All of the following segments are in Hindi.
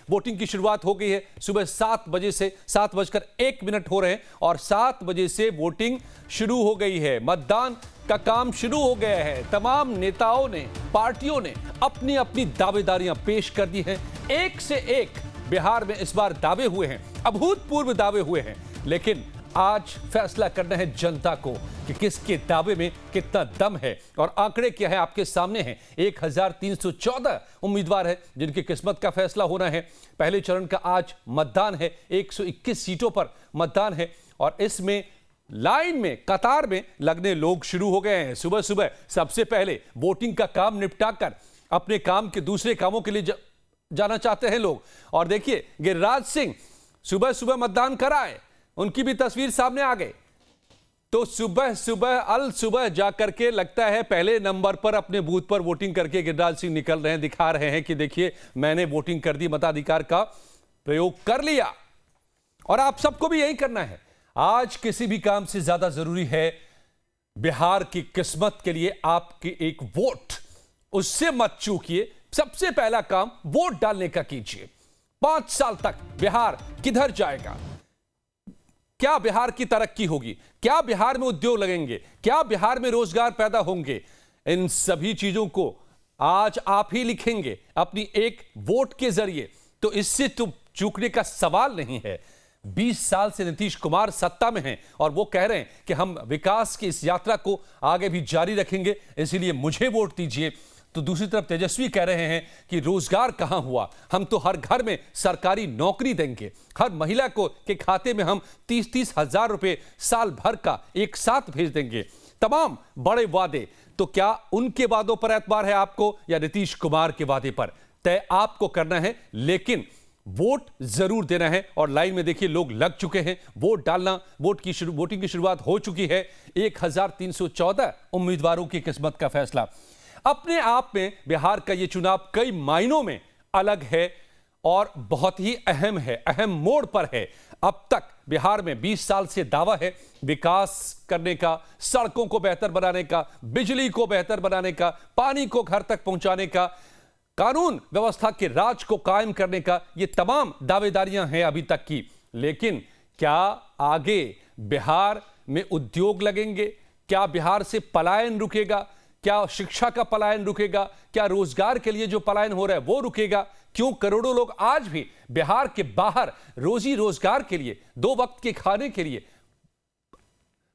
वोटिंग की शुरुआत हो गई है। सुबह 7 बजे से 7:01 हो रहे हैं और 7 बजे से वोटिंग शुरू हो गई है। मतदान का काम शुरू हो गया है। तमाम नेताओं ने, पार्टियों ने अपनी अपनी दावेदारियां पेश कर दी हैं। एक से एक बिहार में इस बार दावे हुए हैं, अभूतपूर्व दावे हुए हैं। लेकिन आज फैसला करना है जनता को कि किसके दावे में कितना दम है। और आंकड़े क्या है आपके सामने हैं। 1314 उम्मीदवार हैं जिनकी किस्मत का फैसला होना है। पहले चरण का आज मतदान है। 121 सीटों पर मतदान है और इसमें लाइन में, कतार में लगने लोग शुरू हो गए हैं। सुबह सुबह सबसे पहले वोटिंग का काम निपटाकर अपने काम के दूसरे कामों के लिए जाना चाहते हैं लोग। और देखिए, गिरिराज सिंह सुबह सुबह मतदान कराए, उनकी भी तस्वीर सामने आ गई। तो सुबह सुबह जाकर के लगता है पहले नंबर पर अपने बूथ पर वोटिंग करके गिरिराज सिंह निकल रहे हैं, दिखा रहे हैं कि देखिए मैंने वोटिंग कर दी, मताधिकार का प्रयोग कर लिया। और आप सबको भी यही करना है। आज किसी भी काम से ज्यादा जरूरी है बिहार की किस्मत के लिए आपकी एक वोट। उससे मत चूकिए। सबसे पहला काम वोट डालने का कीजिए। 5 साल तक बिहार किधर जाएगा? क्या बिहार की तरक्की होगी? क्या बिहार में उद्योग लगेंगे? क्या बिहार में रोजगार पैदा होंगे? इन सभी चीजों को आज आप ही लिखेंगे अपनी एक वोट के जरिए। तो इससे तो चूकने का सवाल नहीं है। 20 साल से नीतीश कुमार सत्ता में हैं और वो कह रहे हैं कि हम विकास की इस यात्रा को आगे भी जारी रखेंगे, इसीलिए मुझे वोट दीजिए। तो दूसरी तरफ तेजस्वी कह रहे हैं कि रोजगार कहां हुआ? हम तो हर घर में सरकारी नौकरी देंगे, हर महिला को के खाते में हम 30-30 हजार रुपए साल भर का एक साथ भेज देंगे। तमाम बड़े वादे। तो क्या उनके वादों पर एतबार है आपको या नीतीश कुमार के वादे पर? तय आपको करना है, लेकिन वोट जरूर देना है। और लाइन में देखिए लोग लग चुके हैं वोट डालना। वोटिंग की शुरुआत हो चुकी है। 1314 उम्मीदवारों की किस्मत का फैसला। अपने आप में बिहार का यह चुनाव कई मायनों में अलग है और बहुत ही अहम है, अहम मोड़ पर है। अब तक बिहार में 20 साल से दावा है विकास करने का, सड़कों को बेहतर बनाने का, बिजली को बेहतर बनाने का, पानी को घर तक पहुंचाने का, कानून व्यवस्था के राज को कायम करने का। ये तमाम दावेदारियां हैं अभी तक की। लेकिन क्या आगे बिहार में उद्योग लगेंगे? क्या बिहार से पलायन रुकेगा? क्या शिक्षा का पलायन रुकेगा? क्या रोजगार के लिए जो पलायन हो रहा है वो रुकेगा? क्यों करोड़ों लोग आज भी बिहार के बाहर रोजी रोजगार के लिए, 2 वक्त के खाने के लिए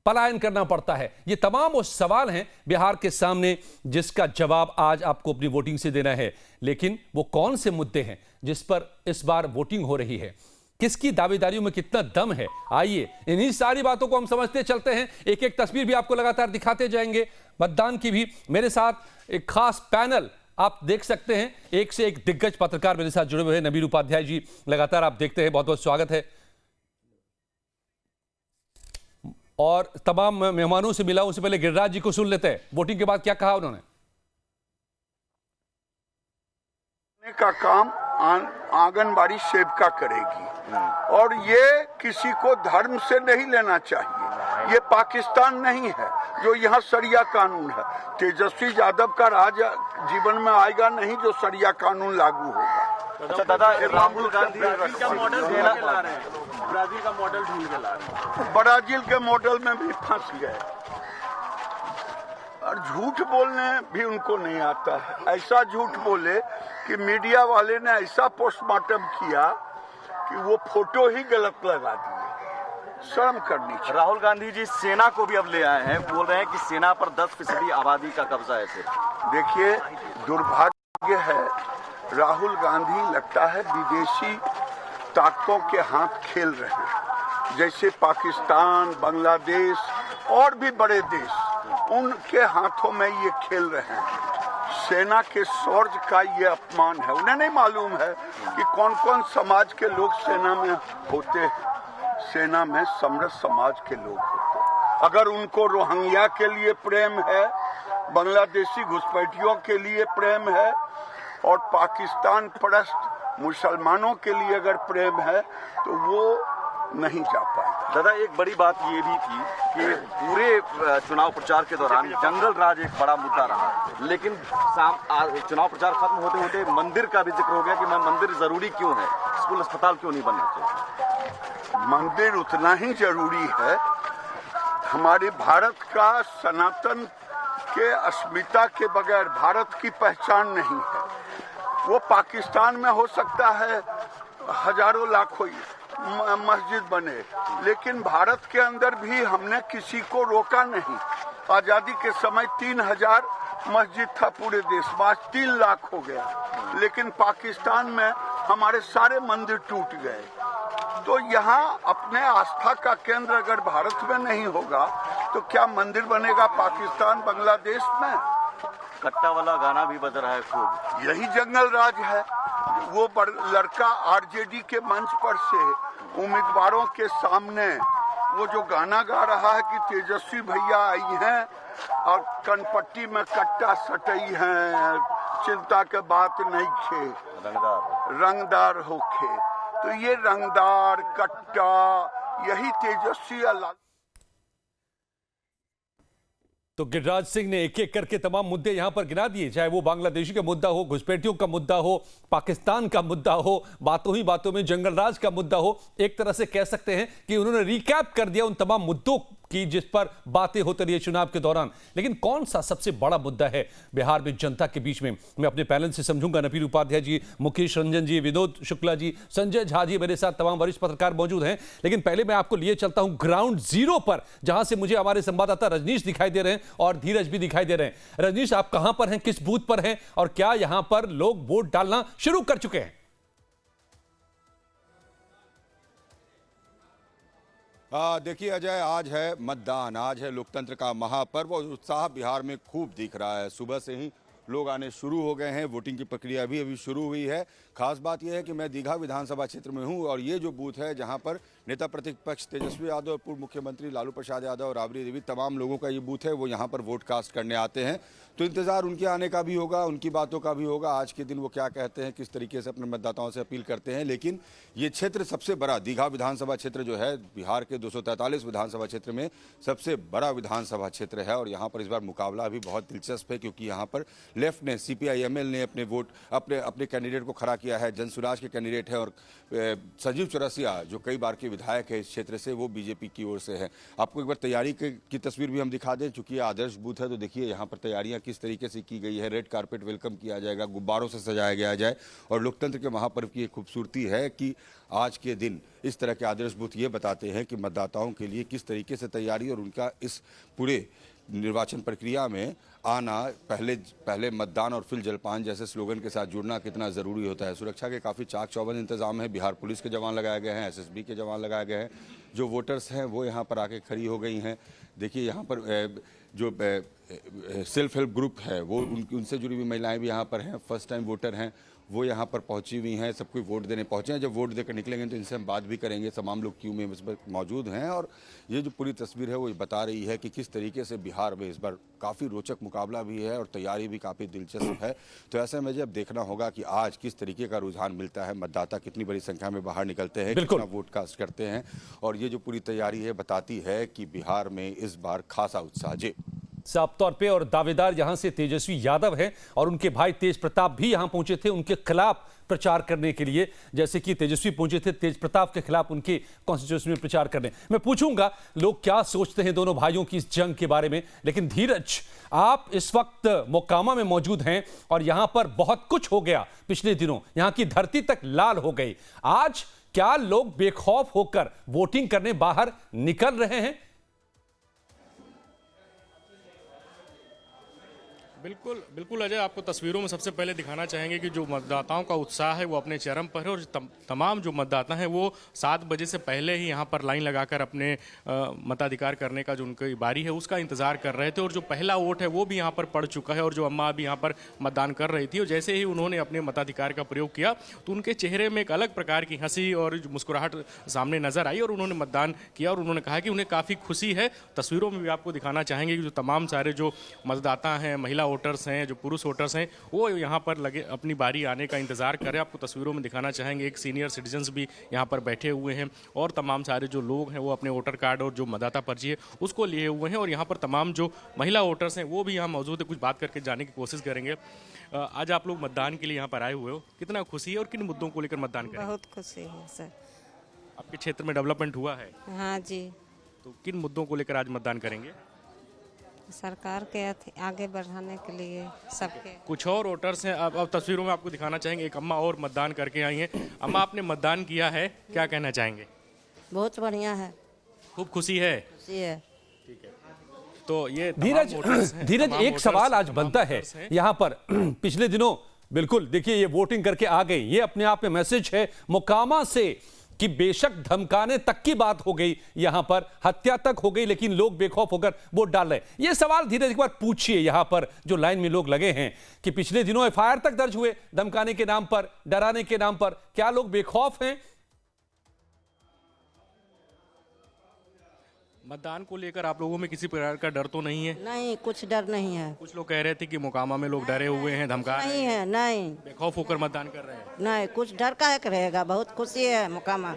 पलायन करना पड़ता है? ये तमाम वो सवाल हैं बिहार के सामने जिसका जवाब आज आपको अपनी वोटिंग से देना है। लेकिन वो कौन से मुद्दे हैं जिस पर इस बार वोटिंग हो रही है? किसकी दावेदारियों में कितना दम है? आइए इन्हीं सारी बातों को हम समझते चलते हैं। एक एक तस्वीर भी आपको लगातार दिखाते जाएंगे, मतदान की भी। मेरे साथ एक खास पैनल आप देख सकते हैं। एक से एक दिग्गज पत्रकार मेरे साथ जुड़े हुए हैं। नबीर उपाध्याय जी लगातार आप देखते हैं, बहुत बहुत स्वागत है। और तमाम मेहमानों से मिला, उससे पहले गिरिराज जी को सुन लेते हैं। वोटिंग के बाद क्या कहा उन्होंने? का काम आंगनबाड़ी सेविका करेगी और ये किसी को धर्म से नहीं लेना चाहिए। ये पाकिस्तान नहीं है जो यहाँ शरिया कानून है। तेजस्वी यादव का राज जीवन में आएगा नहीं जो शरिया कानून लागू होगा। अच्छा दादा, राहुल गांधी का मॉडल ढूंढ के ला रहे हैं, ब्राजील का मॉडल ढूंढ के ला रहे हैं। ब्राजील के मॉडल में भी फंस गए और झूठ बोलने भी उनको नहीं आता है। ऐसा झूठ बोले कि मीडिया वाले ने ऐसा पोस्टमार्टम किया कि वो फोटो ही गलत लगा दिए। शर्म करनी चाहिए। राहुल गांधी जी सेना को भी अब ले आए हैं, बोल रहे हैं कि सेना पर 10% आबादी का कब्जा है। देखिए, दुर्भाग्य है राहुल गांधी लगता है विदेशी ताकतों के हाथ खेल रहे हैं। जैसे पाकिस्तान, बांग्लादेश और भी बड़े देश, उनके हाथों में ये खेल रहे हैं। सेना के शौर्य का ये अपमान है। उन्हें नहीं मालूम है कि कौन कौन समाज के लोग सेना में होते हैं। सेना में समृद्ध समाज के लोग होते हैं। अगर उनको रोहिंग्या के लिए प्रेम है, बांग्लादेशी घुसपैठियों के लिए प्रेम है और पाकिस्तान परस्त मुसलमानों के लिए अगर प्रेम है तो वो नहीं जा पाएगा। दादा, एक बड़ी बात ये भी थी कि पूरे चुनाव प्रचार के दौरान जंगल राज एक बड़ा मुद्दा रहा। लेकिन चुनाव प्रचार खत्म होते होते मंदिर का भी जिक्र हो गया कि मंदिर जरूरी क्यों है, स्कूल अस्पताल क्यों नहीं बनना चाहिए? मंदिर उतना ही जरूरी है। हमारे भारत का सनातन के अस्मिता के बगैर भारत की पहचान नहीं है। वो पाकिस्तान में हो सकता है हजारों लाखों मस्जिद बने, लेकिन भारत के अंदर भी हमने किसी को रोका नहीं। आजादी के समय 3000 मस्जिद था पूरे देश में, आज 3 लाख हो गया। लेकिन पाकिस्तान में हमारे सारे मंदिर टूट गए। तो यहाँ अपने आस्था का केंद्र अगर भारत में नहीं होगा तो क्या मंदिर बनेगा पाकिस्तान बांग्लादेश में? कट्टा वाला गाना भी बज रहा है खूब। यही जंगल राज है। वो लड़का आरजेडी के मंच पर से उम्मीदवारों के सामने वो जो गाना गा रहा है कि तेजस्वी भैया आई हैं और कनपट्टी में कट्टा सटई हैं, चिंता के बात नहीं खे, रंगदार होखे। तो ये रंगदार कट्टा यही तेजस्वी अल्लाह। तो गिरिराज सिंह ने एक एक करके तमाम मुद्दे यहां पर गिना दिए, चाहे वो बांग्लादेशी का मुद्दा हो, घुसपैठियों का मुद्दा हो, पाकिस्तान का मुद्दा हो, बातों ही बातों में जंगलराज का मुद्दा हो। एक तरह से कह सकते हैं कि उन्होंने रिकैप कर दिया उन तमाम मुद्दों की जिस पर बातें होती रही चुनाव के दौरान। लेकिन कौन सा सबसे बड़ा मुद्दा है बिहार में जनता के बीच में? मैं अपने पैनल से समझूंगा। नपीर उपाध्याय जी, मुकेश रंजन जी, विनोद शुक्ला जी, संजय झा जी, मेरे साथ तमाम वरिष्ठ पत्रकार मौजूद हैं। लेकिन पहले मैं आपको लिए चलता हूं ग्राउंड जीरो पर, जहां से मुझे हमारे संवाददाता रजनीश दिखाई दे रहे हैं और धीरज भी दिखाई दे रहे हैं। रजनीश, आप कहां पर हैं, किस बूथ पर हैं और क्या यहां पर लोग वोट डालना शुरू कर चुके हैं? देखिए अजय, आज है मतदान, आज है लोकतंत्र का महापर्व और उत्साह बिहार में खूब दिख रहा है। सुबह से ही लोग आने शुरू हो गए हैं, वोटिंग की प्रक्रिया भी अभी शुरू हुई है। खास बात यह है कि मैं दीघा विधानसभा क्षेत्र में हूं और ये जो बूथ है जहां पर नेता प्रतिपक्ष तेजस्वी यादव, पूर्व मुख्यमंत्री लालू प्रसाद यादव और राबड़ी देवी, तमाम लोगों का ये बूथ है, वो यहाँ पर वोट कास्ट करने आते हैं। तो इंतजार उनके आने का भी होगा, उनकी बातों का भी होगा। आज के दिन वो क्या कहते हैं, किस तरीके से अपने मतदाताओं से अपील करते हैं। लेकिन ये क्षेत्र सबसे बड़ा दीघा विधानसभा क्षेत्र जो है बिहार के 243 विधानसभा क्षेत्र में सबसे बड़ा विधानसभा क्षेत्र है और यहाँ पर इस बार मुकाबला भी बहुत दिलचस्प है, क्योंकि यहाँ पर लेफ्ट ने, CPI-ML ने अपने कैंडिडेट को खड़ा किया है, जनसुराज के कैंडिडेट है, और संजीव चौरसिया जो कई बार के विधायक है इस क्षेत्र से, वो बीजेपी की ओर से है। आपको एक बार तैयारी की तस्वीर भी हम दिखा दें, चूंकि ये आदर्श बूथ है तो देखिए यहाँ पर तैयारियां किस तरीके से की गई है। रेड कारपेट वेलकम किया जाएगा, गुब्बारों से सजाया गया जाए और लोकतंत्र के महापर्व की एक खूबसूरती है कि आज के दिन इस तरह के आदर्श बूथ ये बताते हैं कि मतदाताओं के लिए किस तरीके से तैयारी और उनका इस पूरे निर्वाचन प्रक्रिया में आना, पहले मतदान और फिर जलपान जैसे स्लोगन के साथ जुड़ना कितना ज़रूरी होता है। सुरक्षा के काफ़ी चाक चौबंद इंतजाम है। बिहार पुलिस के जवान लगाए गए हैं, SSB के जवान लगाए गए हैं। जो वोटर्स हैं वो यहाँ पर आके खड़ी हो गई हैं। देखिए यहाँ पर जो सेल्फ हेल्प ग्रुप है वो उनसे जुड़ी हुई महिलाएं भी यहाँ पर हैं, फर्स्ट टाइम वोटर हैं, वो यहाँ पर पहुँची हुई हैं, सब कोई वोट देने पहुँचे हैं। जब वोट देकर निकलेंगे तो इनसे हम बात भी करेंगे। तमाम लोग क्यू में इस बार मौजूद हैं और ये जो पूरी तस्वीर है वो बता रही है कि किस तरीके से बिहार में इस बार काफ़ी रोचक मुकाबला भी है और तैयारी भी काफ़ी दिलचस्प है। तो ऐसे में जब देखना होगा कि आज किस तरीके का रुझान मिलता है, मतदाता कितनी बड़ी संख्या में बाहर निकलते हैं, कितना वोट कास्ट करते हैं। और ये जो पूरी तैयारी है बताती है कि बिहार में इस बार खासा उत्साह जी साफ तौर पे। और दावेदार यहां से तेजस्वी यादव हैं और उनके भाई तेज प्रताप भी यहां पहुंचे थे उनके खिलाफ प्रचार करने के लिए, जैसे कि तेजस्वी पहुंचे थे तेज प्रताप के खिलाफ उनके कॉन्स्टिट्यूंसी में प्रचार करने। मैं पूछूंगा लोग क्या सोचते हैं दोनों भाइयों की इस जंग के बारे में। लेकिन धीरज, आप इस वक्त मोकामा में मौजूद हैं और यहां पर बहुत कुछ हो गया पिछले दिनों, यहां की धरती तक लाल हो गई। आज क्या लोग बेखौफ होकर वोटिंग करने बाहर निकल रहे हैं? बिल्कुल बिल्कुल अजय, आपको तस्वीरों में सबसे पहले दिखाना चाहेंगे कि जो मतदाताओं का उत्साह है वो अपने चरम पर है और तमाम जो मतदाता हैं वो 7 बजे से पहले ही यहाँ पर लाइन लगाकर अपने मताधिकार करने का जो उनकी बारी है उसका इंतजार कर रहे थे। और जो पहला वोट है वो भी यहाँ पर पड़ चुका है और जो अम्मा अभी यहाँ पर मतदान कर रही थी और जैसे ही उन्होंने अपने मताधिकार का प्रयोग किया तो उनके चेहरे में एक अलग प्रकार की हंसी और मुस्कुराहट सामने नजर आई और उन्होंने मतदान किया और उन्होंने कहा कि उन्हें काफ़ी खुशी है। तस्वीरों में भी आपको दिखाना चाहेंगे कि जो तमाम सारे जो मतदाता हैं, महिला वोटर्स हैं, जो पुरुष वोटर्स हैं, वो यहाँ पर लगे अपनी बारी आने का इंतज़ार कर रहे हैं। आपको तस्वीरों में दिखाना चाहेंगे, एक सीनियर सिटीजन्स भी यहाँ पर बैठे हुए हैं और तमाम सारे जो लोग हैं वो अपने वोटर कार्ड और जो मतदाता पर्ची है उसको लिए हुए हैं। और यहाँ पर तमाम जो महिला वोटर्स हैं वो भी यहाँ मौजूद है, कुछ बात करके जाने की कोशिश करेंगे। आज आप लोग मतदान के लिए यहाँ पर आए हुए हो, कितना खुशी है और किन मुद्दों को लेकर मतदान करेंगे? बहुत खुशी है सर। आपके क्षेत्र में डेवलपमेंट हुआ है हाँ जी, तो किन मुद्दों को लेकर आज मतदान करेंगे? सरकार के आगे बढ़ाने के लिए सबके। कुछ और वोटर्स हैं, अब तस्वीरों में आपको दिखाना चाहेंगे, एक अम्मा और मतदान करके आई हैं। अम्मा, आपने मतदान किया है, क्या कहना चाहेंगे? बहुत बढ़िया है, खूब खुशी है। खुशी है। ठीक है, तो ये धीरज एक सवाल आज बनता है यहाँ पर। पिछले दिनों बिल्कुल देखिए ये वोटिंग करके आ गई, ये अपने आप में मैसेज है मोकामा से कि बेशक धमकाने तक की बात हो गई, यहां पर हत्या तक हो गई, लेकिन लोग बेखौफ होकर वोट डाल रहे हैं। यह सवाल धीरज एक बार पूछिए यहां पर जो लाइन में लोग लगे हैं कि पिछले दिनों एफआईआर तक दर्ज हुए धमकाने के नाम पर, डराने के नाम पर, क्या लोग बेखौफ हैं? मतदान को लेकर आप लोगों में किसी प्रकार का डर तो नहीं है? नहीं, कुछ डर नहीं है। कुछ लोग कह रहे थे कि मोकामा में लोग डरे हुए हैं, धमका रहे नहीं है, नहीं बेखौफ होकर मतदान कर रहे हैं। नहीं, कुछ डर का है रहेगा, बहुत खुशी है मुकामा।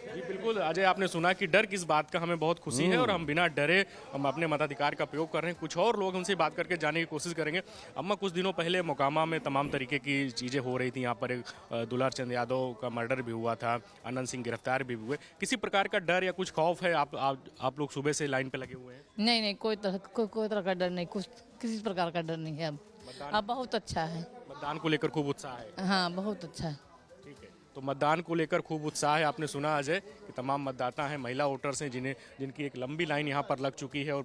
जी बिल्कुल अजय, आपने सुना कि डर किस बात का, हमें बहुत खुशी है और हम बिना डरे हम अपने मताधिकार का प्रयोग कर रहे हैं। कुछ और लोग उनसे बात करके जाने की कोशिश करेंगे। अम्मा, कुछ दिनों पहले मोकामा में तमाम तरीके की चीज़ें हो रही थी, यहाँ पर एक दुलार चंद यादव का मर्डर भी हुआ था, आनंद सिंह गिरफ्तार भी हुए, किसी प्रकार का डर या कुछ खौफ है? आप लोग सुबह से लाइन पे लगे हुए हैं? नहीं, कोई तरह का डर नहीं, कुछ किसी प्रकार का डर नहीं है। अब बहुत अच्छा है, मतदान को लेकर खूब उत्साह है। हाँ, बहुत अच्छा है। ठीक है, तो मतदान को लेकर खूब उत्साह है। आपने सुना अजय कि तमाम मतदाता हैं, महिला वोटर्स हैं जिनकी एक लंबी लाइन यहाँ पर लग चुकी है और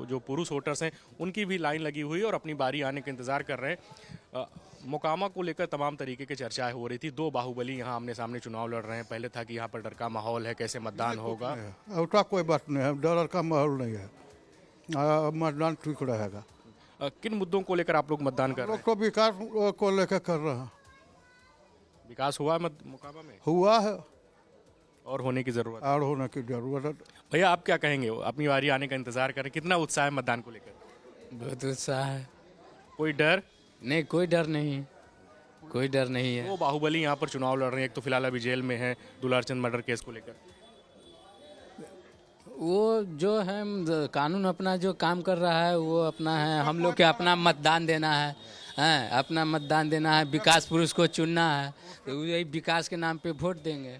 जो पुरुष वोटर्स हैं उनकी भी लाइन लगी हुई है और अपनी बारी आने का इंतजार कर रहे हैं। मोकामा को लेकर तमाम तरीके की चर्चाएं हो रही थी। दो बाहुबली यहाँ आमने सामने चुनाव लड़ रहे हैं। पहले था कि यहाँ पर डर का माहौल है, कैसे मतदान होगा? उल्टा कोई बात नहीं है, डर का माहौल नहीं है, मतदान ठीक रहेगा। किन मुद्दों को लेकर आप लोग मतदान कर रहे हैं? लोग तो विकास को लेकर कर रहे हैं। विकास हुआ है मोकामा में? हुआ है और होने की जरूरत है। और होने की जरूरत है। भैया, आप क्या कहेंगे? अपनी बारी आने का इंतजार करें, कितना उत्साह है मतदान को लेकर? बहुत उत्साह है। कोई डर नहीं, कोई डर नहीं, कोई डर नहीं है। वो बाहुबली यहाँ पर चुनाव लड़ रहे हैं, एक तो फिलहाल अभी जेल में है दुलारचंद मर्डर केस को लेकर। वो जो है कानून अपना जो काम कर रहा है वो अपना है, हम लोग के अपना मतदान देना है, अपना मतदान देना है, विकास पुरुष को चुनना है, तो यही विकास के नाम पे वोट देंगे।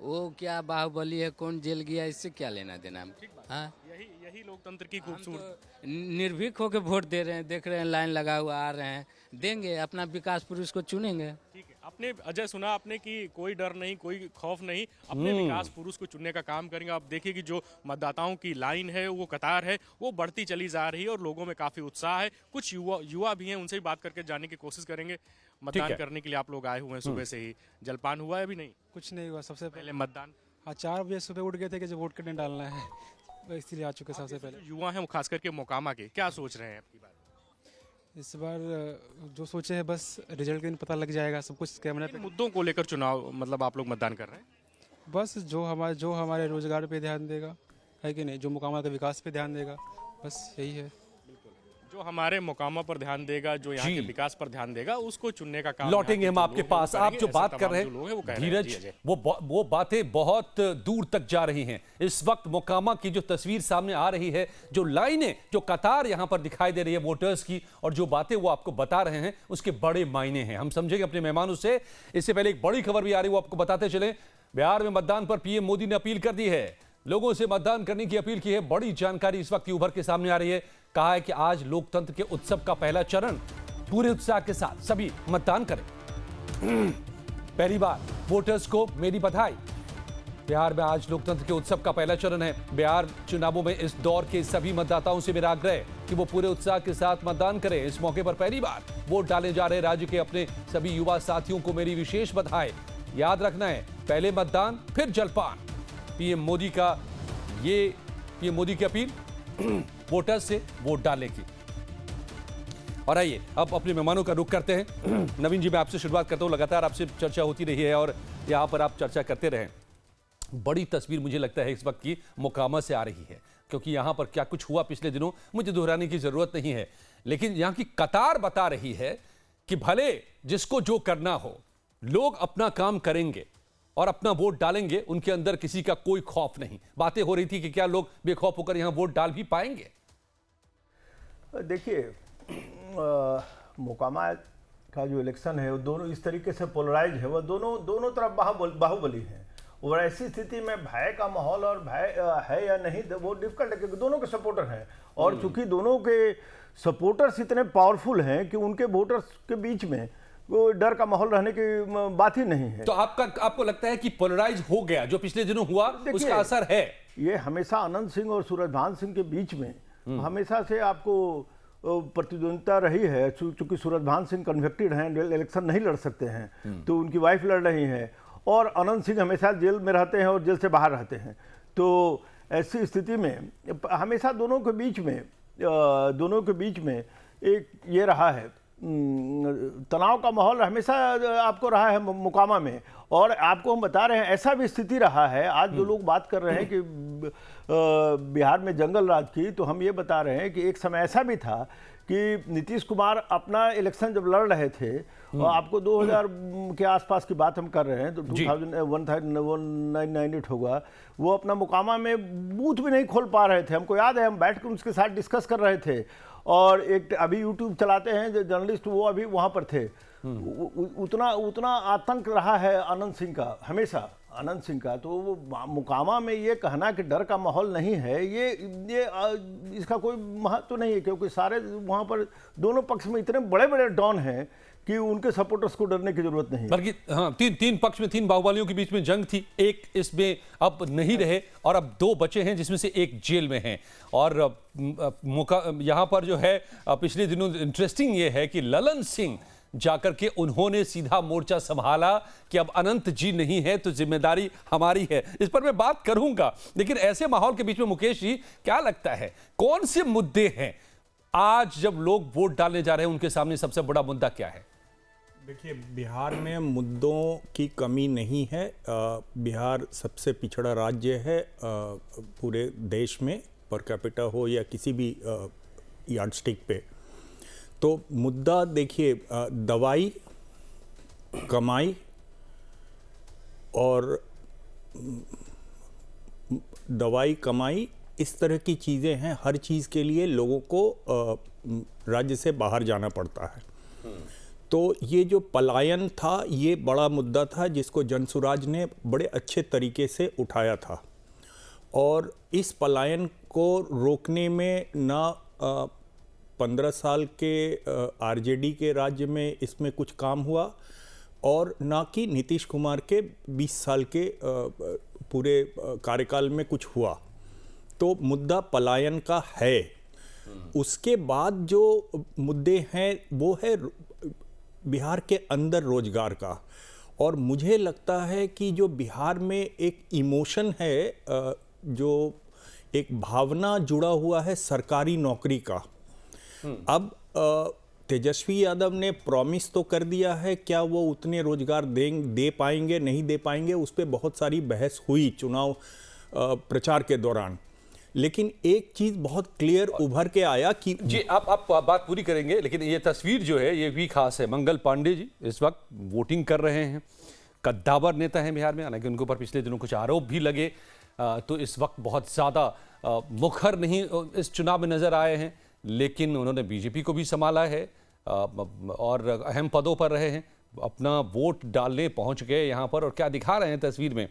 वो क्या बाहुबली है, कौन जेल गया, इससे क्या लेना देना? हाँ, यही लोकतंत्र की खूबसूरती। निर्भीक होकर वोट दे रहे हैं, देख रहे हैं लाइन लगा हुआ आ रहे हैं, देंगे, अपना विकास पुरुष को चुनेंगे। ठीक है, आपने अजय सुना आपने कि कोई डर नहीं, कोई खौफ नहीं, अपने विकास पुरुष को चुनने का काम करेंगे। आप देखिए कि जो मतदाताओं की लाइन है, वो कतार है, वो बढ़ती चली जा रही है और लोगों में काफी उत्साह है। कुछ युवा भी हैं, उनसे भी बात करके जाने की कोशिश करेंगे। मतदान करने के लिए आप लोग आए हुए हैं सुबह से ही, जलपान हुआ है? अभी नहीं, कुछ नहीं हुआ। सबसे पहले मतदान? हाँ, 4 बजे सुबह उठ गए थे कि जो वोट करने डालना है, इसलिए आ चुके सबसे पहले। युवा हैं वो खास करके मोकामा के, क्या सोच रहे हैं आपकी बात? इस बार जो सोचे हैं बस रिजल्ट के दिन पता लग जाएगा, सब कुछ कैमरे पे। मुद्दों को लेकर चुनाव मतलब आप लोग मतदान कर रहे हैं? बस जो हमारे रोजगार पे ध्यान देगा, है कि नहीं, जो मोकामा के विकास पे ध्यान देगा, बस यही है। जो हमारे मोकामा पर ध्यान देगा, जो यहाँ के विकास पर ध्यान देगा, उसको चुनने का काम। लौटेंगे हम आपके पास। आप जो बात कर रहे हैं धीरज, वो बातें बहुत दूर तक जा रही हैं। इस वक्त मोकामा की जो तस्वीर सामने आ रही है, जो लाइनें, जो कतार यहाँ पर दिखाई दे रही है वोटर्स की, और जो बातें वो आपको बता रहे हैं, उसके बड़े मायने हैं। हम समझेंगे अपने मेहमानों से। इससे पहले एक बड़ी खबर भी आ रही है, वो आपको बताते चले। बिहार में मतदान पर पीएम मोदी ने अपील कर दी है, लोगों से मतदान करने की अपील की है। बड़ी जानकारी इस वक्त उभर के सामने आ रही है। कहा है कि आज लोकतंत्र के उत्सव का पहला चरण, पूरे उत्साह के साथ सभी मतदान करें। पहली बार वोटर्स को मेरी बधाई। बिहार में आज लोकतंत्र के उत्सव का पहला चरण है। बिहार चुनावों में इस दौर के सभी मतदाताओं से मेरा आग्रह कि वो पूरे उत्साह के साथ मतदान करें। इस मौके पर पहली बार वोट डाले जा रहे राज्य के अपने सभी युवा साथियों को मेरी विशेष बधाई। याद रखना है, पहले मतदान फिर जलपान। पीएम मोदी की अपील वोटर्स से वोट डालने की। और आइए अब अपने मेहमानों का रुख करते हैं। नवीन जी, मैं आपसे शुरुआत करता हूं। लगातार आपसे चर्चा होती रही है और यहां पर आप चर्चा करते रहे। बड़ी तस्वीर मुझे लगता है इस वक्त की मोकामा से आ रही है, क्योंकि यहाँ पर क्या कुछ हुआ पिछले दिनों मुझे दोहराने की जरूरत नहीं है, लेकिन यहाँ की कतार बता रही है कि भले जिसको जो करना हो, लोग अपना काम करेंगे और अपना वोट डालेंगे, उनके अंदर किसी का कोई खौफ नहीं। बातें हो रही थी कि क्या लोग बेखौफ होकर यहाँ वोट डाल भी पाएंगे। देखिए, मोकामा का जो इलेक्शन है वो दोनों इस तरीके से पोलराइज है, वो दोनों तरफ बाहुबली है। और ऐसी स्थिति में भय का माहौल और भय है या नहीं वो डिफिकल्ट है, क्योंकि दोनों के सपोर्टर हैं और चूंकि दोनों के सपोर्टर्स इतने पावरफुल हैं कि उनके वोटर्स के बीच में वो डर का माहौल रहने की बात ही नहीं है। तो आपको लगता है कि पोलराइज हो गया जो पिछले दिनों हुआ, उसका असर है? ये हमेशा अनंत सिंह और सूरजभान सिंह के बीच में हमेशा से आपको प्रतिद्वंदिता रही है। चूंकि सूरजभान सिंह कन्विक्टेड हैं, इलेक्शन नहीं लड़ सकते हैं, तो उनकी वाइफ लड़ रही हैं और अनंत सिंह हमेशा जेल में रहते हैं और जेल से बाहर रहते हैं। तो ऐसी स्थिति में हमेशा दोनों के बीच में एक ये रहा है, तनाव का माहौल हमेशा आपको रहा है मोकामा में। और आपको हम बता रहे हैं ऐसा भी स्थिति रहा है, आज जो लोग बात कर रहे हैं कि बिहार में जंगल राज की, तो हम ये बता रहे हैं कि एक समय ऐसा भी था कि नीतीश कुमार अपना इलेक्शन जब लड़ रहे थे, और आपको 2000 के आसपास की बात हम कर रहे हैं, तो 1998 होगा, वो अपना मोकामा में बूथ भी नहीं खोल पा रहे थे। हमको याद है हम बैठ कर उसके साथ डिस्कस कर रहे थे, और एक अभी यूट्यूब चलाते हैं जो जर्नलिस्ट, वो अभी वहाँ पर थे। उतना आतंक रहा है आनंद सिंह का, हमेशा आनंद सिंह का। तो वो मोकामा में ये कहना कि डर का माहौल नहीं है, ये इसका कोई महत्व नहीं है, क्योंकि सारे वहाँ पर दोनों पक्ष में इतने बड़े बड़े डॉन हैं कि उनके सपोर्टर्स को डरने की जरूरत नहीं। बल्कि हाँ, तीन पक्ष में 3 बाहुबलियों के बीच में जंग थी, एक इसमें अब नहीं रहे और अब 2 बचे हैं, जिसमें से एक जेल में हैं। और यहाँ पर जो है पिछले दिनों इंटरेस्टिंग ये है कि ललन सिंह जाकर के उन्होंने सीधा मोर्चा संभाला कि अब अनंत जी नहीं है तो जिम्मेदारी हमारी है। इस पर मैं बात करूंगा, लेकिन ऐसे माहौल के बीच में मुकेश जी क्या लगता है कौन से मुद्दे हैं आज जब लोग वोट डालने जा रहे हैं, उनके सामने सबसे बड़ा मुद्दा क्या है? देखिए, बिहार में मुद्दों की कमी नहीं है। बिहार सबसे पिछड़ा राज्य है पूरे देश में, पर कैपिटा हो या किसी भी यार्डस्टिक पे। तो मुद्दा देखिए, दवाई, कमाई इस तरह की चीज़ें हैं। हर चीज़ के लिए लोगों को राज्य से बाहर जाना पड़ता है। तो ये जो पलायन था, ये बड़ा मुद्दा था जिसको जनसुराज ने बड़े अच्छे तरीके से उठाया था। और इस पलायन को रोकने में ना 15 साल के आरजेडी के राज्य में इसमें कुछ काम हुआ, और ना कि नीतीश कुमार के 20 साल के पूरे कार्यकाल में कुछ हुआ। तो मुद्दा पलायन का है। उसके बाद जो मुद्दे हैं वो है बिहार के अंदर रोजगार का। और मुझे लगता है कि जो बिहार में एक इमोशन है, जो एक भावना जुड़ा हुआ है सरकारी नौकरी का। अब तेजस्वी यादव ने प्रॉमिस तो कर दिया है, क्या वो उतने रोजगार दे पाएंगे नहीं दे पाएंगे, उस पर बहुत सारी बहस हुई चुनाव प्रचार के दौरान। लेकिन एक चीज बहुत क्लियर उभर के आया कि जी आप बात पूरी करेंगे, लेकिन ये तस्वीर जो है ये भी खास है। मंगल पांडे जी इस वक्त वोटिंग कर रहे हैं, कद्दावर नेता हैं बिहार में, हालांकि उनके ऊपर पिछले दिनों कुछ आरोप भी लगे, तो इस वक्त बहुत ज़्यादा मुखर नहीं इस चुनाव में नजर आए हैं, लेकिन उन्होंने बीजेपी को भी संभाला है और अहम पदों पर रहे हैं। अपना वोट डालने पहुंच गए यहाँ पर, और क्या दिखा रहे हैं तस्वीर में,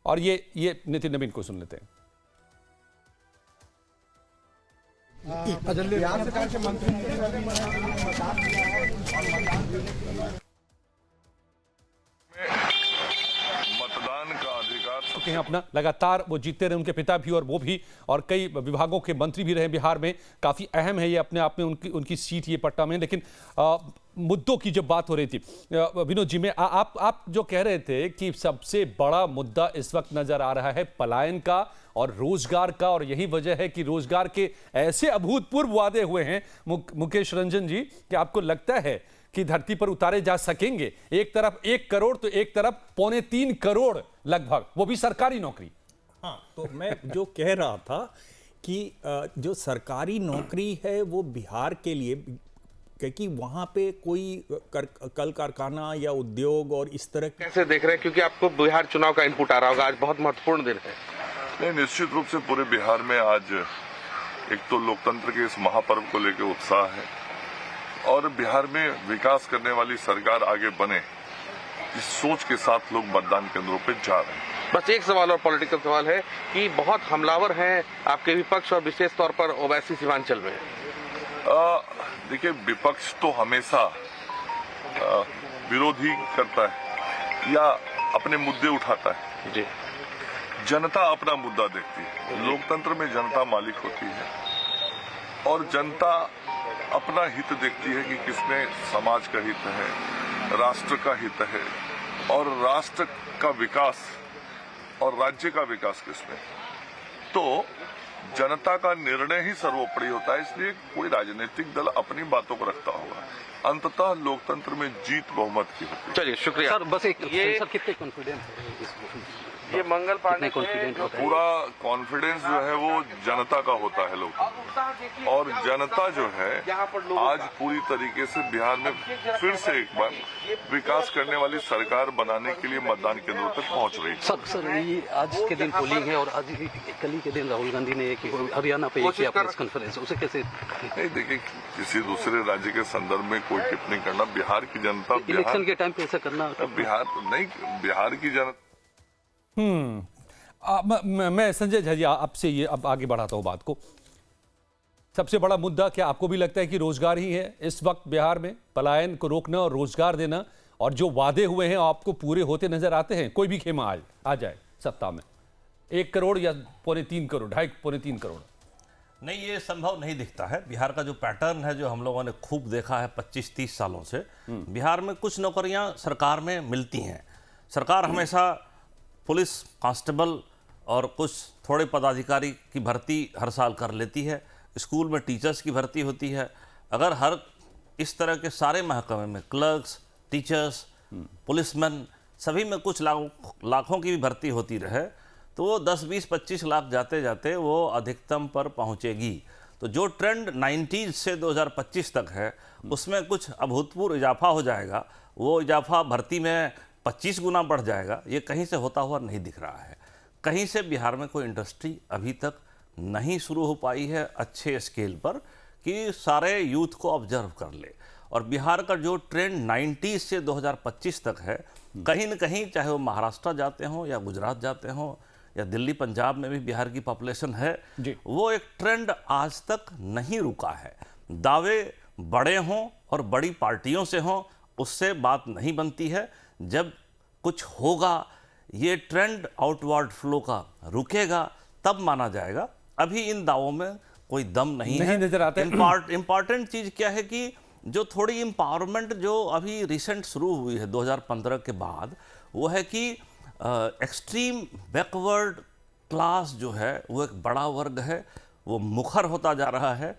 और ये नितिन नवीन को सुन लेते हैं। मतदान का अधिकार चुके हैं अपना, लगातार वो जीतते रहे, उनके पिता भी और वो भी, और कई विभागों के मंत्री भी रहे बिहार में। काफ़ी अहम है ये अपने आप में उनकी सीट ये पट्टा में। लेकिन मुद्दों की जब बात हो रही थी विनोद जी में, आप जो कह रहे थे कि सबसे बड़ा मुद्दा इस वक्त नजर आ रहा है पलायन का और रोजगार का, और यही वजह है कि रोजगार के ऐसे अभूतपूर्व वादे हुए हैं मुकेश रंजन जी कि आपको लगता है की धरती पर उतारे जा सकेंगे। एक तरफ 1 करोड़ तो एक तरफ 2.25 करोड़ लगभग, वो भी सरकारी नौकरी। हाँ, तो मैं जो कह रहा था कि जो सरकारी नौकरी है वो बिहार के लिए, क्योंकि वहाँ पे कोई कल कारखाना या उद्योग और इस तरह कैसे देख रहे हैं, क्योंकि आपको बिहार चुनाव का इनपुट आ रहा होगा, आज बहुत महत्वपूर्ण दिन है। नहीं, निश्चित रूप से पूरे बिहार में आज एक तो लोकतंत्र के इस महापर्व को लेकर उत्साह है और बिहार में विकास करने वाली सरकार आगे बने, इस सोच के साथ लोग मतदान केंद्रों पे जा रहे हैं। बस एक सवाल और पॉलिटिकल सवाल है कि बहुत हमलावर हैं आपके विपक्ष और विशेष तौर पर ओवैसी सीमांचल में। देखिए, विपक्ष तो हमेशा विरोधी करता है या अपने मुद्दे उठाता है जी। जनता अपना मुद्दा देखती है। लोकतंत्र में जनता मालिक होती है और जनता अपना हित देखती है कि किसमें समाज का हित है, राष्ट्र का हित है और राष्ट्र का विकास और राज्य का विकास किसमें। तो जनता का निर्णय ही सर्वोपरि होता है, इसलिए कोई राजनीतिक दल अपनी बातों को रखता होगा, अंततः लोकतंत्र में जीत बहुमत की होती है। चलिए, शुक्रिया सर। बस एक सर कितने कॉन्फिडेंट है ये मंगल पांडे पूरा कॉन्फिडेंस जो है वो जनता का होता है लोग, और जनता जो है आज पूरी तरीके से बिहार में फिर से एक बार विकास करने वाली सरकार बनाने के लिए मतदान केंद्रों तक पहुंच रही है। सर ये आज के दिन पोलिंग है और आज कल ही के दिन राहुल गांधी ने हरियाणा पे किया प्रेस कॉन्फ्रेंस, उसे कैसे नहीं, देखिए किसी दूसरे राज्य के संदर्भ में कोई टिप्पणी करना, बिहार की जनता, इलेक्शन के टाइम पे ऐसा करना, बिहार की जनता। मैं संजय झा जी आपसे ये अब आगे बढ़ाता हूं बात को। सबसे बड़ा मुद्दा क्या आपको भी लगता है कि रोजगार ही है इस वक्त बिहार में? पलायन को रोकना और रोजगार देना, और जो वादे हुए हैं आपको पूरे होते नजर आते हैं? कोई भी खेमा आ जाए सत्ता में, 1 करोड़ या 2.25 करोड़, 2.5-3 करोड़, नहीं, ये संभव नहीं दिखता है। बिहार का जो पैटर्न है, जो हम लोगों ने खूब देखा है 25-30 सालों से, बिहार में कुछ नौकरियां सरकार में मिलती हैं। सरकार हमेशा पुलिस कांस्टेबल और कुछ थोड़े पदाधिकारी की भर्ती हर साल कर लेती है। स्कूल में टीचर्स की भर्ती होती है। अगर हर इस तरह के सारे महकमे में क्लर्क्स, टीचर्स, पुलिसमैन सभी में कुछ लाखों की भी भर्ती होती रहे तो वो 10-20-25 लाख जाते जाते वो अधिकतम पर पहुंचेगी। तो जो ट्रेंड 90s से 2025 तक है उसमें कुछ अभूतपूर्व इजाफा हो जाएगा। वो इजाफा भर्ती में 25 गुना बढ़ जाएगा। ये कहीं से होता हुआ नहीं दिख रहा है। कहीं से बिहार में कोई इंडस्ट्री अभी तक नहीं शुरू हो पाई है अच्छे स्केल पर कि सारे यूथ को ऑब्जर्व कर ले। और बिहार का जो ट्रेंड 90s से 2025 तक है, कहीं न कहीं चाहे वो महाराष्ट्र जाते हों या गुजरात जाते हों या दिल्ली पंजाब में भी बिहार की पॉपुलेशन है, वो एक ट्रेंड आज तक नहीं रुका है। दावे बड़े हों और बड़ी पार्टियों से हों, उससे बात नहीं बनती है। जब कुछ होगा, ये ट्रेंड आउटवर्ड फ्लो का रुकेगा, तब माना जाएगा। अभी इन दावों में कोई दम नहीं है। नजर आता है। इंपॉर्टेंट चीज क्या है कि जो थोड़ी एम्पावरमेंट जो अभी रिसेंट शुरू हुई है 2015 के बाद, वो है कि एक्सट्रीम बैकवर्ड क्लास जो है वो एक बड़ा वर्ग है, वो मुखर होता जा रहा है,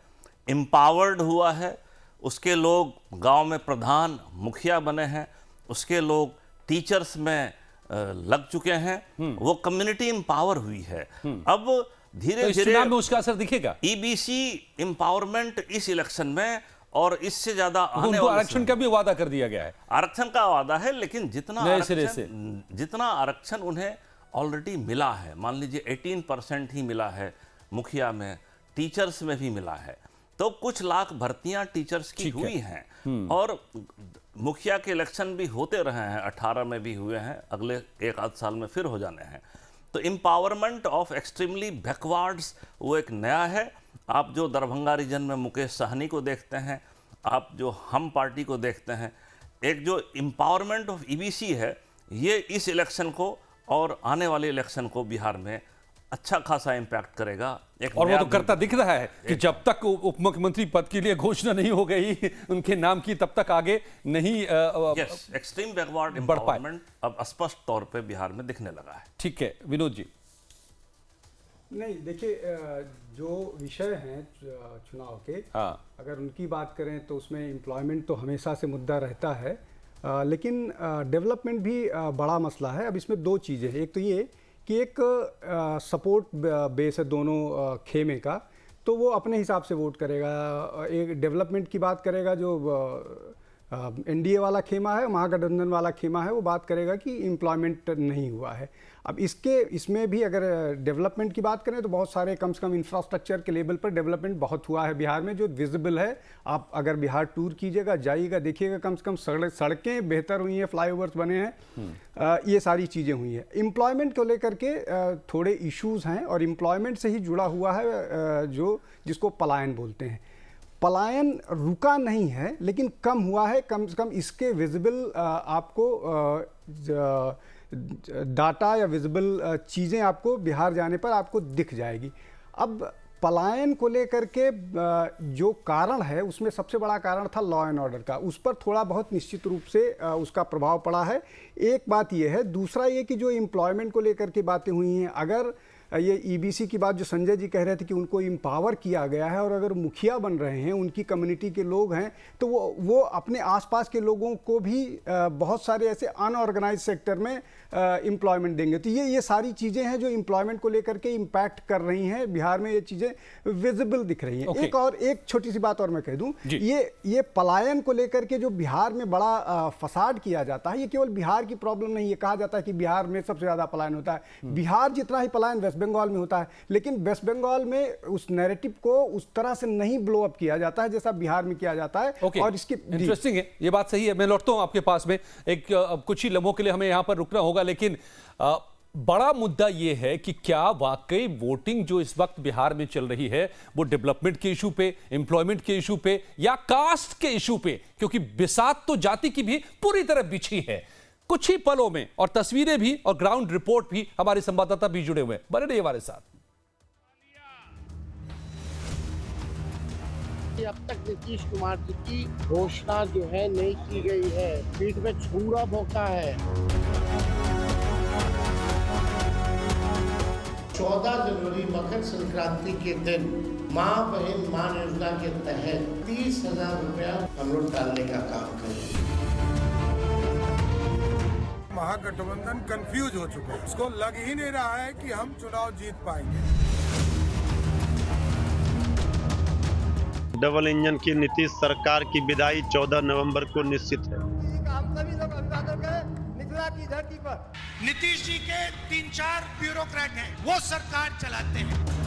एम्पावर्ड हुआ है। उसके लोग गांव में प्रधान मुखिया बने हैं, उसके लोग टीचर्स में लग चुके हैं, वो कम्युनिटी एम्पावर हुई है। अब धीरे धीरे में उसका असर दिखेगा। ईबीसी एम्पावरमेंट इस इलेक्शन में और इससे ज्यादा आने वाले आरक्षण का भी वादा कर दिया गया है। आरक्षण का वादा है, लेकिन जितना आरक्षण उन्हें ऑलरेडी मिला है, मान लीजिए 18% ही मिला है मुखिया में, टीचर्स में भी मिला है, तो कुछ लाख भर्तियां टीचर्स की हुई हैं। और मुखिया के इलेक्शन भी होते रहे हैं, 18 में भी हुए हैं, अगले 1 आध साल में फिर हो जाने हैं। तो एम्पावरमेंट ऑफ एक्सट्रीमली बैकवर्ड्स वो एक नया है। आप जो दरभंगा रीजन में मुकेश सहनी को देखते हैं, आप जो हम पार्टी को देखते हैं, एक जो एम्पावरमेंट ऑफ ईबीसी है, ये इस इलेक्शन को और आने वाले इलेक्शन को बिहार में अच्छा खासा इम्पैक्ट करेगा। और वो तो करता दिख रहा है कि जब तक उप मुख्यमंत्री पद के लिए घोषणा नहीं हो गई उनके नाम की, तब तक आगे नहीं एक्सट्रीम बैकवर्ड एम्पावरमेंट अब स्पष्ट तौर पे बिहार में दिखने लगा है। ठीक है विनोद जी। नहीं, देखिए जो विषय हैं चुनाव के, अगर उनकी बात करें तो उसमें एम्प्लॉयमेंट तो हमेशा से मुद्दा रहता है, लेकिन डेवलपमेंट भी बड़ा मसला है। अब इसमें दो चीज़ें हैं। एक तो ये कि एक सपोर्ट बेस है दोनों खेमे का, तो वो अपने हिसाब से वोट करेगा। एक डेवलपमेंट की बात करेगा जो एनडीए वाला खेमा है, महागठबंधन वाला खेमा है, वो बात करेगा कि एम्प्लॉयमेंट नहीं हुआ है। अब इसमें भी अगर डेवलपमेंट की बात करें तो बहुत सारे कम से कम इंफ्रास्ट्रक्चर के लेवल पर डेवलपमेंट बहुत हुआ है बिहार में, जो विजिबल है। आप अगर बिहार टूर कीजिएगा, जाइएगा, देखिएगा, कम से कम सड़कें बेहतर हुई हैं, फ्लाईओवर्स बने हैं, ये सारी चीज़ें हुई हैं। एम्प्लॉयमेंट को लेकर के थोड़े इश्यूज़ हैं, और एम्प्लॉयमेंट से ही जुड़ा हुआ है जिसको पलायन बोलते हैं। पलायन रुका नहीं है, लेकिन कम हुआ है। कम से कम इसके विजिबल आपको डाटा या विजिबल चीज़ें आपको बिहार जाने पर आपको दिख जाएगी। अब पलायन को लेकर के जो कारण है, उसमें सबसे बड़ा कारण था लॉ एंड ऑर्डर का। उस पर थोड़ा बहुत निश्चित रूप से उसका प्रभाव पड़ा है। एक बात ये है। दूसरा ये कि जो एम्प्लॉयमेंट को लेकर के बातें हुई हैं, अगर ये ईबीसी की बात जो संजय जी कह रहे थे कि उनको एम्पावर किया गया है, और अगर मुखिया बन रहे हैं, उनकी कम्युनिटी के लोग हैं, तो वो अपने आसपास के लोगों को भी बहुत सारे ऐसे अनऑर्गेनाइज सेक्टर में एम्प्लॉयमेंट देंगे। तो ये सारी चीज़ें हैं जो एम्प्लॉयमेंट को लेकर के इम्पैक्ट कर रही हैं। बिहार में ये चीज़ें विजिबल दिख रही हैं। एक छोटी सी बात और मैं कह दूं, ये पलायन को लेकर के जो बिहार में बड़ा फसाड किया जाता है, ये केवल बिहार की प्रॉब्लम नहीं। ये कहा जाता है कि बिहार में सबसे ज़्यादा पलायन होता है। बिहार जितना ही पलायन वेस्ट बंगाल में होता है, लेकिन वेस्ट बंगाल में उस नैरेटिव को उस तरह से नहीं ब्लो अप किया जाता है जैसा बिहार में किया जाता है। और इसकी इंटरेस्टिंग है, ये बात सही है। मैं लौटता हूं आपके पास में। कुछ ही लम्हों के लिए हमें यहां पर रुकना होगा, लेकिन बड़ा मुद्दा यह है कि क्या वाकई वोटिंग जो इस वक्त बिहार में चल रही है वो डेवलपमेंट के इशू पे, एम्प्लॉयमेंट के इशू पे, या कास्ट के इशू पे? क्योंकि बिसात तो जाति की भी पूरी तरह बिछी है। कुछ ही पलों में, और तस्वीरें भी और ग्राउंड रिपोर्ट भी, हमारे संवाददाता भी जुड़े हुए हैं। बने रहिए हमारे साथ। अब तक नीतीश कुमार जी की घोषणा जो है नहीं की गई है। पीठ में छुरा भोंका है। 14 जनवरी मकर संक्रांति के दिन माँ बहन मान योजना के तहत 30,000 रुपया हम लोग डालने का काम करेंगे। महागठबंधन कंफ्यूज हो चुका है। उसको लग ही नहीं रहा है कि हम चुनाव जीत पाएंगे। डबल इंजन की नीतीश सरकार की विदाई 14 नवंबर को निश्चित है। हम सभी लोग अभिवादन करें मिथिला की धरती पर। नीतीश जी के 3-4 ब्यूरोक्रेट हैं, वो सरकार चलाते हैं।